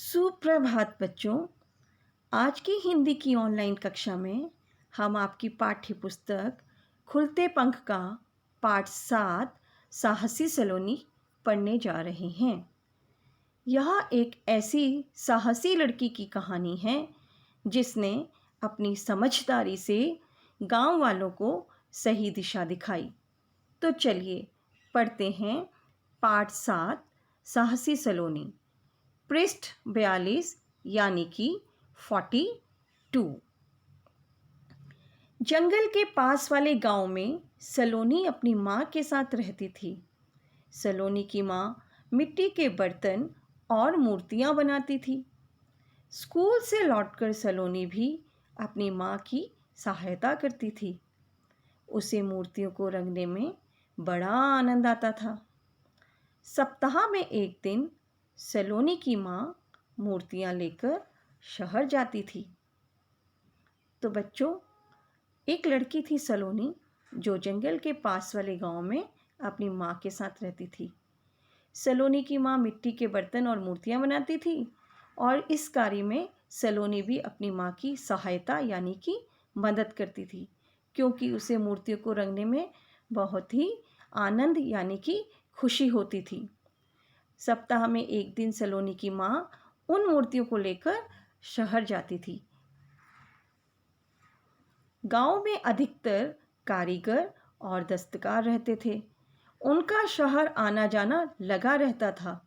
सुप्रभात बच्चों। आज की हिंदी की ऑनलाइन कक्षा में हम आपकी पाठ्य पुस्तक खुलते पंख का पाठ 7 साहसी सलोनी पढ़ने जा रहे हैं। यह एक ऐसी साहसी लड़की की कहानी है जिसने अपनी समझदारी से गांव वालों को सही दिशा दिखाई। तो चलिए पढ़ते हैं पाठ 7 साहसी सलोनी, पृष्ठ 42 यानी कि 42। जंगल के पास वाले गांव में सलोनी अपनी माँ के साथ रहती थी। सलोनी की माँ मिट्टी के बर्तन और मूर्तियाँ बनाती थी। स्कूल से लौटकर सलोनी भी अपनी माँ की सहायता करती थी। उसे मूर्तियों को रंगने में बड़ा आनंद आता था। सप्ताह में एक दिन सलोनी की माँ मूर्तियाँ लेकर शहर जाती थी। तो बच्चों, एक लड़की थी सलोनी जो जंगल के पास वाले गांव में अपनी माँ के साथ रहती थी। सलोनी की माँ मिट्टी के बर्तन और मूर्तियाँ बनाती थी और इस कार्य में सलोनी भी अपनी माँ की सहायता यानी कि मदद करती थी, क्योंकि उसे मूर्तियों को रंगने में बहुत ही आनंद यानी कि खुशी होती थी। सप्ताह में एक दिन सलोनी की माँ उन मूर्तियों को लेकर शहर जाती थी। गांव में अधिकतर कारीगर और दस्तकार रहते थे। उनका शहर आना जाना लगा रहता था।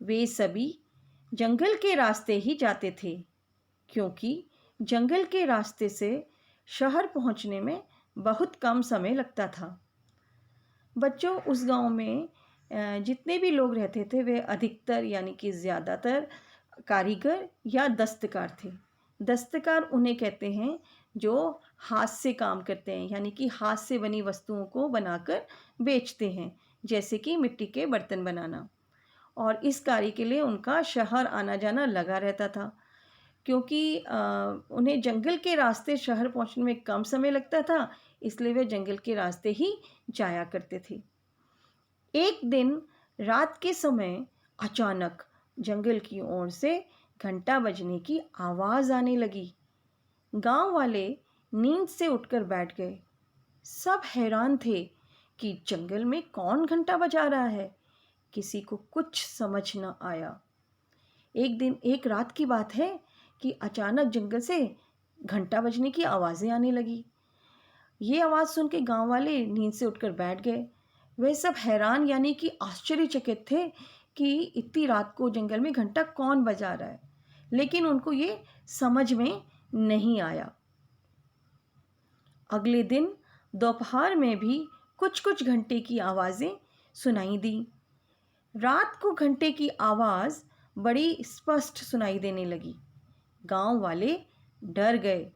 वे सभी जंगल के रास्ते ही जाते थे, क्योंकि जंगल के रास्ते से शहर पहुंचने में बहुत कम समय लगता था। बच्चों, उस गांव में जितने भी लोग रहते थे वे अधिकतर यानी कि ज़्यादातर कारीगर या दस्तकार थे। दस्तकार उन्हें कहते हैं जो हाथ से काम करते हैं, यानी कि हाथ से बनी वस्तुओं को बनाकर बेचते हैं, जैसे कि मिट्टी के बर्तन बनाना। और इस कार्य के लिए उनका शहर आना जाना लगा रहता था, क्योंकि उन्हें जंगल के रास्ते शहर पहुंचने में कम समय लगता था, इसलिए वे जंगल के रास्ते ही जाया करते थे। एक दिन रात के समय अचानक जंगल की ओर से घंटा बजने की आवाज़ आने लगी। गांव वाले नींद से उठकर बैठ गए। सब हैरान थे कि जंगल में कौन घंटा बजा रहा है। किसी को कुछ समझ न आया। एक रात की बात है कि अचानक जंगल से घंटा बजने की आवाज़ें आने लगी। ये आवाज़ सुन के गाँव वाले नींद से उठकर बैठ गए। वे सब हैरान यानी कि आश्चर्यचकित थे कि इतनी रात को जंगल में घंटा कौन बजा रहा है, लेकिन उनको ये समझ में नहीं आया। अगले दिन दोपहर में भी कुछ कुछ घंटे की आवाज़ें सुनाई दी। रात को घंटे की आवाज़ बड़ी स्पष्ट सुनाई देने लगी। गांव वाले डर गए।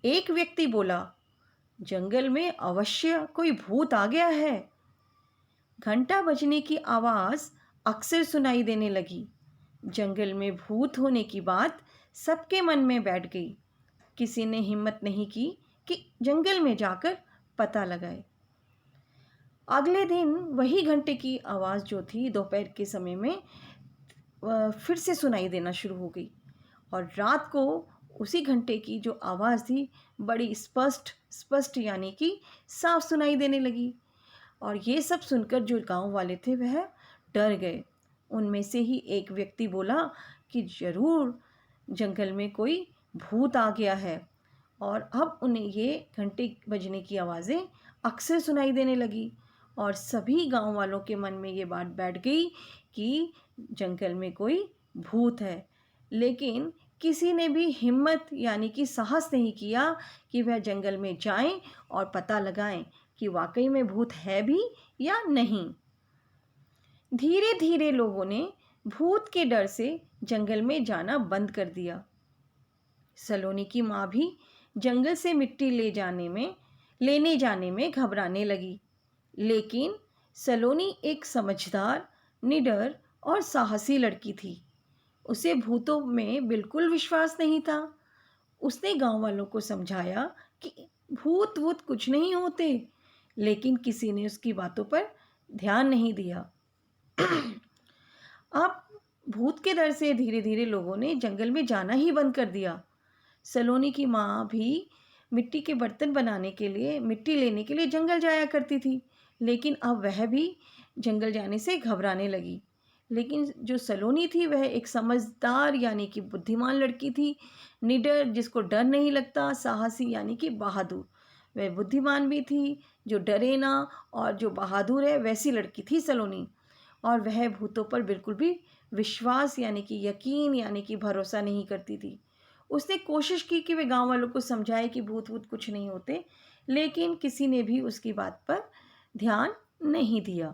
एक व्यक्ति बोला, जंगल में अवश्य कोई भूत आ गया है। घंटा बजने की आवाज़ अक्सर सुनाई देने लगी। जंगल में भूत होने की बात सबके मन में बैठ गई। किसी ने हिम्मत नहीं की कि जंगल में जाकर पता लगाए। अगले दिन वही घंटे की आवाज़ जो थी दोपहर के समय में फिर से सुनाई देना शुरू हो गई, और रात को उसी घंटे की जो आवाज़ थी बड़ी स्पष्ट स्पष्ट यानी कि साफ सुनाई देने लगी। और ये सब सुनकर जो गांव वाले थे वह डर गए। उनमें से ही एक व्यक्ति बोला कि ज़रूर जंगल में कोई भूत आ गया है। और अब उन्हें ये घंटे बजने की आवाज़ें अक्सर सुनाई देने लगी, और सभी गांव वालों के मन में ये बात बैठ गई कि जंगल में कोई भूत है। लेकिन किसी ने भी हिम्मत यानी कि साहस नहीं किया कि वह जंगल में जाएं और पता लगाएं कि वाकई में भूत है भी या नहीं। धीरे धीरे लोगों ने भूत के डर से जंगल में जाना बंद कर दिया। सलोनी की माँ भी जंगल से मिट्टी लेने जाने में घबराने लगी। लेकिन सलोनी एक समझदार, निडर और साहसी लड़की थी। उसे भूतों में बिल्कुल विश्वास नहीं था। उसने गांव वालों को समझाया कि भूत वूत कुछ नहीं होते, लेकिन किसी ने उसकी बातों पर ध्यान नहीं दिया। अब भूत के डर से धीरे धीरे लोगों ने जंगल में जाना ही बंद कर दिया। सलोनी की माँ भी मिट्टी के बर्तन बनाने के लिए, मिट्टी लेने के लिए जंगल जाया करती थी, लेकिन अब वह भी जंगल जाने से घबराने लगी। लेकिन जो सलोनी थी वह एक समझदार यानी कि बुद्धिमान लड़की थी, निडर जिसको डर नहीं लगता, साहसी यानी कि बहादुर। वह बुद्धिमान भी थी, जो डरे ना और जो बहादुर है वैसी लड़की थी सलोनी। और वह भूतों पर बिल्कुल भी विश्वास यानी कि यकीन यानी कि भरोसा नहीं करती थी। उसने कोशिश की कि वह गांव वालों को समझाए कि भूत वूत कुछ नहीं होते, लेकिन किसी ने भी उसकी बात पर ध्यान नहीं दिया।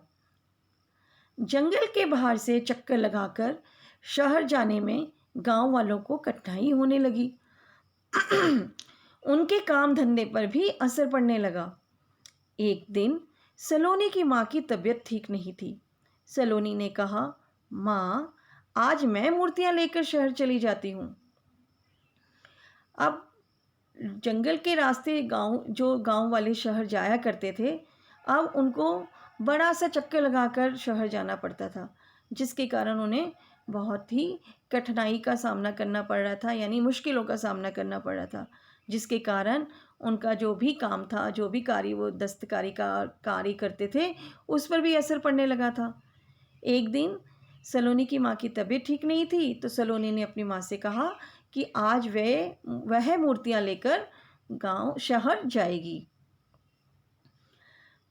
जंगल के बाहर से चक्कर लगाकर शहर जाने में गांव वालों को कठिनाई होने लगी। उनके काम धंधे पर भी असर पड़ने लगा। एक दिन सलोनी की माँ की तबीयत ठीक नहीं थी। सलोनी ने कहा, माँ, आज मैं मूर्तियाँ लेकर शहर चली जाती हूँ। अब जंगल के रास्ते गांव वाले शहर जाया करते थे, अब उनको बड़ा सा चक्कर लगाकर शहर जाना पड़ता था, जिसके कारण उन्हें बहुत ही कठिनाई का सामना करना पड़ रहा था, यानी मुश्किलों का सामना करना पड़ रहा था, जिसके कारण उनका जो भी काम था, जो भी कार्य वो दस्तकारी का कार्य करते थे, उस पर भी असर पड़ने लगा था। एक दिन सलोनी की माँ की तबीयत ठीक नहीं थी, तो सलोनी ने अपनी माँ से कहा कि आज वह मूर्तियाँ लेकर शहर जाएगी।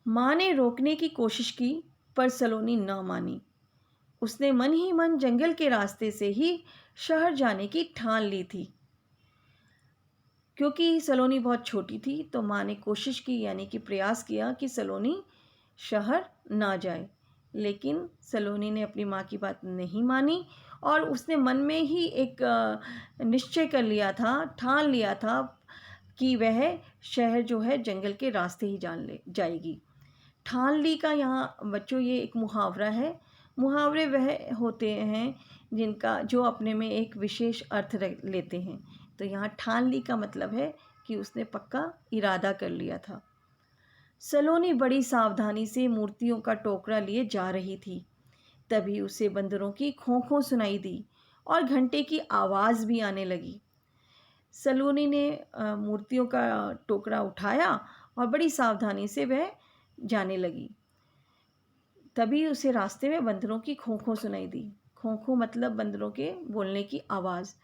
माँ ने रोकने की कोशिश की, पर सलोनी न मानी। उसने मन ही मन जंगल के रास्ते से ही शहर जाने की ठान ली थी। क्योंकि सलोनी बहुत छोटी थी, तो माँ ने कोशिश की यानी कि प्रयास किया कि सलोनी शहर ना जाए, लेकिन सलोनी ने अपनी माँ की बात नहीं मानी और उसने मन में ही एक निश्चय कर लिया था, ठान लिया था कि वह शहर जो है जंगल के रास्ते ही जाएगी। ठान ली का यहाँ बच्चों ये एक मुहावरा है। मुहावरे वह होते हैं जिनका जो अपने में एक विशेष अर्थ लेते हैं। तो यहाँ ठान ली का मतलब है कि उसने पक्का इरादा कर लिया था। सलोनी बड़ी सावधानी से मूर्तियों का टोकरा लिए जा रही थी। तभी उसे बंदरों की खों खों सुनाई दी और घंटे की आवाज़ भी आने लगी। सलोनी ने मूर्तियों का टोकरा उठाया और बड़ी सावधानी से वह जाने लगी। तभी उसे रास्ते में बंदरों की खों खों सुनाई दी। खों खों मतलब बंदरों के बोलने की आवाज़,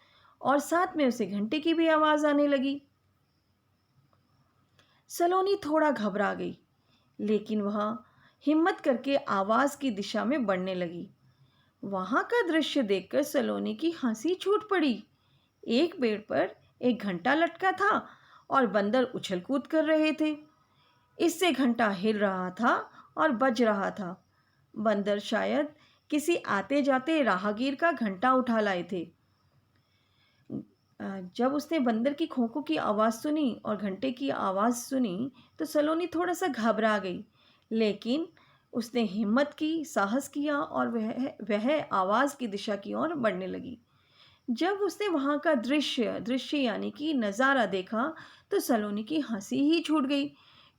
और साथ में उसे घंटे की भी आवाज़ आने लगी। सलोनी थोड़ा घबरा गई, लेकिन वह हिम्मत करके आवाज़ की दिशा में बढ़ने लगी। वहाँ का दृश्य देखकर सलोनी की हंसी छूट पड़ी। एक पेड़ पर एक घंटा लटका था और बंदर उछल कूद कर रहे थे। इससे घंटा हिल रहा था और बज रहा था। बंदर शायद किसी आते जाते राहगीर का घंटा उठा लाए थे। जब उसने बंदर की खोखों की आवाज़ सुनी और घंटे की आवाज़ सुनी, तो सलोनी थोड़ा सा घबरा गई, लेकिन उसने हिम्मत की, साहस किया और वह आवाज़ की दिशा की ओर बढ़ने लगी। जब उसने वहाँ का दृश्य यानी कि नज़ारा देखा, तो सलोनी की हंसी ही छूट गई,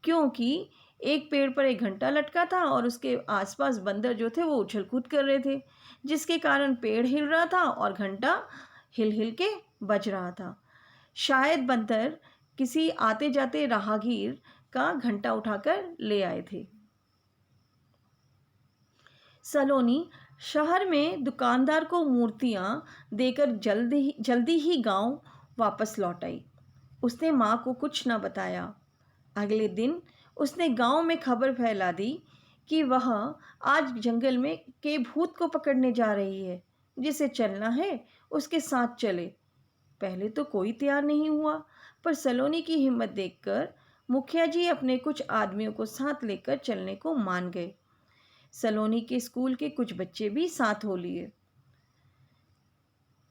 क्योंकि एक पेड़ पर एक घंटा लटका था और उसके आसपास बंदर जो थे वो उछल कूद कर रहे थे, जिसके कारण पेड़ हिल रहा था और घंटा हिल हिल के बज रहा था। शायद बंदर किसी आते जाते राहगीर का घंटा उठाकर ले आए थे। सलोनी शहर में दुकानदार को मूर्तियां देकर जल्दी ही गांव वापस लौट आई। उसने माँ को कुछ न बताया। अगले दिन उसने गांव में खबर फैला दी कि वह आज जंगल में के भूत को पकड़ने जा रही है। जिसे चलना है उसके साथ चले। पहले तो कोई तैयार नहीं हुआ, पर सलोनी की हिम्मत देखकर मुखिया जी अपने कुछ आदमियों को साथ लेकर चलने को मान गए। सलोनी के स्कूल के कुछ बच्चे भी साथ हो लिए।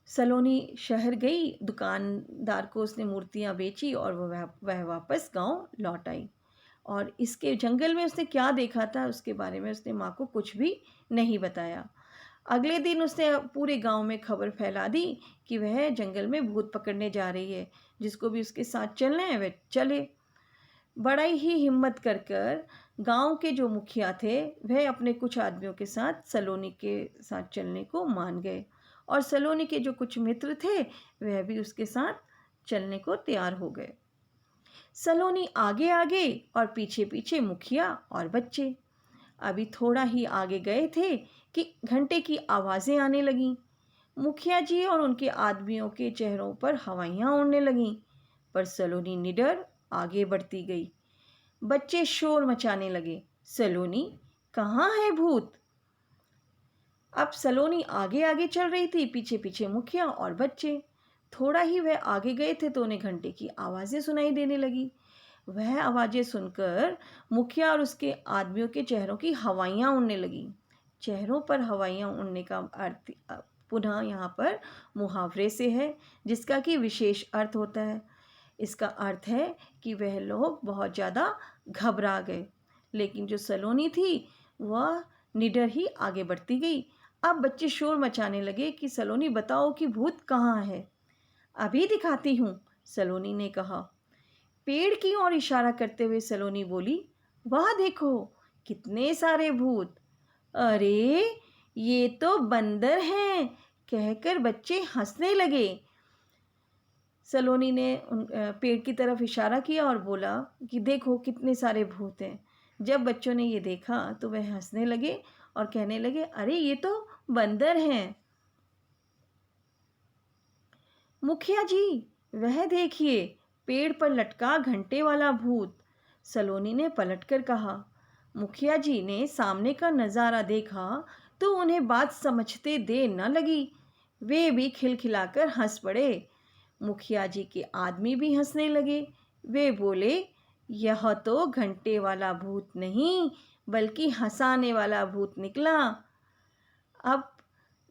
सलोनी शहर गई, दुकानदार को उसने मूर्तियां बेची और वह वापस गांव लौट आई। और इसके जंगल में उसने क्या देखा था उसके बारे में उसने माँ को कुछ भी नहीं बताया। अगले दिन उसने पूरे गांव में खबर फैला दी कि वह जंगल में भूत पकड़ने जा रही है। जिसको भी उसके साथ चलना है वह चले। बड़ा ही हिम्मत कर गांव के जो मुखिया थे वह अपने कुछ आदमियों के साथ सलोनी के साथ चलने को मान गए और सलोनी के जो कुछ मित्र थे वह भी उसके साथ चलने को तैयार हो गए। सलोनी आगे आगे और पीछे पीछे मुखिया और बच्चे। अभी थोड़ा ही आगे गए थे कि घंटे की आवाज़ें आने लगीं। मुखिया जी और उनके आदमियों के चेहरों पर हवाइयाँ उड़ने लगीं, पर सलोनी निडर आगे बढ़ती गई। बच्चे शोर मचाने लगे, सलोनी कहाँ है भूत? अब सलोनी आगे आगे चल रही थी, पीछे पीछे मुखिया और बच्चे। थोड़ा ही वह आगे गए थे तो उन्हें घंटे की आवाज़ें सुनाई देने लगी। वह आवाज़ें सुनकर मुखिया और उसके आदमियों के चेहरों की हवाइयाँ उड़ने लगीं। चेहरों पर हवाइयाँ उड़ने का अर्थ पुनः यहाँ पर मुहावरे से है, जिसका कि विशेष अर्थ होता है। इसका अर्थ है कि वह लोग बहुत ज़्यादा घबरा गए, लेकिन जो सलोनी थी वह निडर ही आगे बढ़ती गई। अब बच्चे शोर मचाने लगे कि सलोनी बताओ कि भूत कहाँ है? अभी दिखाती हूँ, सलोनी ने कहा। पेड़ की ओर इशारा करते हुए सलोनी बोली, वह देखो कितने सारे भूत। अरे ये तो बंदर हैं, कहकर बच्चे हंसने लगे। सलोनी ने पेड़ की तरफ इशारा किया और बोला कि देखो कितने सारे भूत हैं। जब बच्चों ने ये देखा तो वह हंसने लगे और कहने लगे, अरे ये तो बंदर हैं। मुखिया जी वह देखिए पेड़ पर लटका घंटे वाला भूत, सलोनी ने पलटकर कहा। मुखिया जी ने सामने का नज़ारा देखा तो उन्हें बात समझते देर न लगी। वे भी खिलखिलाकर हंस पड़े। मुखिया जी के आदमी भी हंसने लगे। वे बोले, यह तो घंटे वाला भूत नहीं बल्कि हंसाने वाला भूत निकला। अब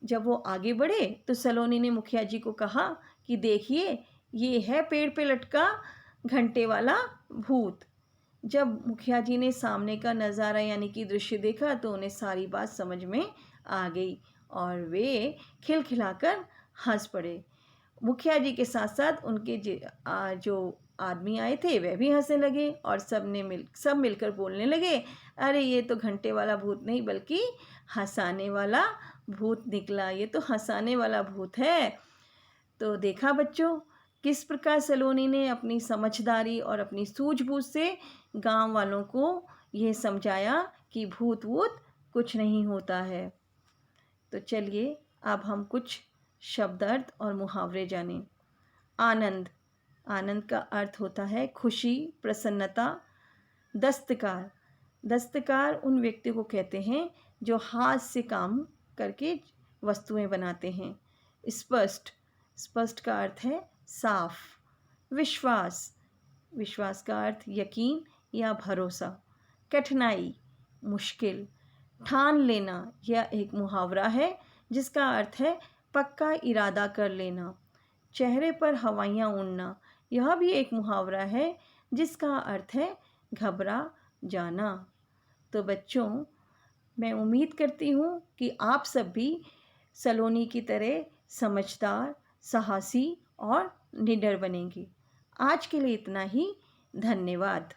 जब वो आगे बढ़े तो सलोनी ने मुखिया जी को कहा कि देखिए ये है पेड़ पे लटका घंटे वाला भूत। जब मुखिया जी ने सामने का नज़ारा यानी कि दृश्य देखा तो उन्हें सारी बात समझ में आ गई और वे खिलखिलाकर हंस पड़े। मुखिया जी के साथ साथ उनके जो आदमी आए थे वह भी हंसने लगे और सब मिलकर बोलने लगे, अरे ये तो घंटे वाला भूत नहीं बल्कि हंसाने वाला भूत निकला, ये तो हंसाने वाला भूत है। तो देखा बच्चों किस प्रकार सलोनी ने अपनी समझदारी और अपनी सूझबूझ से गांव वालों को यह समझाया कि भूत वूत कुछ नहीं होता है। तो चलिए अब हम कुछ शब्दार्थ और मुहावरे जानें। आनंद, आनंद का अर्थ होता है खुशी, प्रसन्नता। दस्तकार, दस्तकार उन व्यक्ति को कहते हैं जो हाथ से काम करके वस्तुएं बनाते हैं। स्पष्ट, स्पष्ट का अर्थ है साफ। विश्वास, विश्वास का अर्थ यकीन या भरोसा। कठिनाई, मुश्किल। ठान लेना, यह एक मुहावरा है जिसका अर्थ है पक्का इरादा कर लेना। चेहरे पर हवाइयाँ उड़ना, यह भी एक मुहावरा है जिसका अर्थ है घबरा जाना। तो बच्चों मैं उम्मीद करती हूँ कि आप सब भी सलोनी की तरह समझदार, साहसी और निडर बनेंगे। आज के लिए इतना ही। धन्यवाद।